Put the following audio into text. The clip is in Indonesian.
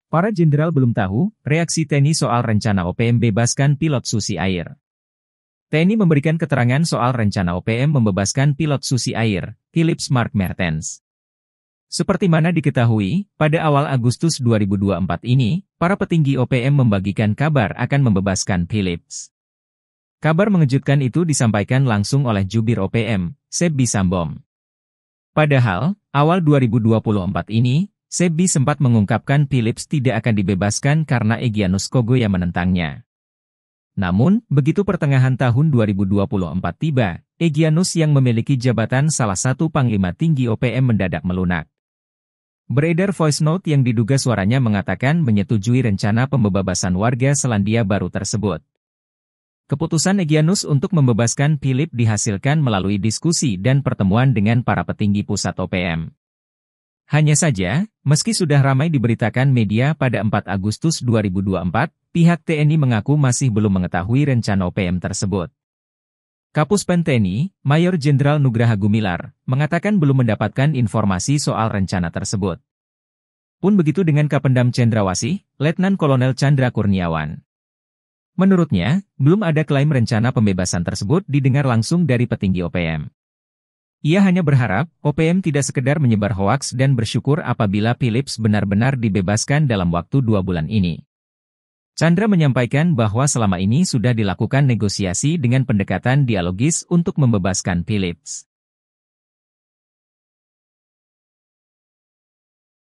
Para jenderal belum tahu reaksi TNI soal rencana OPM bebaskan pilot Susi Air. TNI memberikan keterangan soal rencana OPM membebaskan pilot Susi Air, Philips Mark Mertens. Seperti mana diketahui, pada awal Agustus 2024 ini, para petinggi OPM membagikan kabar akan membebaskan Philips. Kabar mengejutkan itu disampaikan langsung oleh Jubir OPM, Sebbi Sambom. Padahal, awal 2024 ini, Sebbi sempat mengungkapkan Philips tidak akan dibebaskan karena Egyanus Kogoya menentangnya. Namun, begitu pertengahan tahun 2024 tiba, Egyanus yang memiliki jabatan salah satu panglima tinggi OPM mendadak melunak. Beredar voice note yang diduga suaranya mengatakan menyetujui rencana pembebasan warga Selandia Baru tersebut. Keputusan Egyanus untuk membebaskan Philips dihasilkan melalui diskusi dan pertemuan dengan para petinggi pusat OPM. Hanya saja, meski sudah ramai diberitakan media pada 4 Agustus 2024, pihak TNI mengaku masih belum mengetahui rencana OPM tersebut. Kapuspen TNI, Mayor Jenderal Nugraha Gumilar, mengatakan belum mendapatkan informasi soal rencana tersebut. Pun begitu dengan Kapendam Cendrawasih, Letnan Kolonel Chandra Kurniawan. Menurutnya, belum ada klaim rencana pembebasan tersebut didengar langsung dari petinggi OPM. Ia hanya berharap, OPM tidak sekedar menyebar hoaks dan bersyukur apabila Philips benar-benar dibebaskan dalam waktu 2 bulan ini. Chandra menyampaikan bahwa selama ini sudah dilakukan negosiasi dengan pendekatan dialogis untuk membebaskan Philips.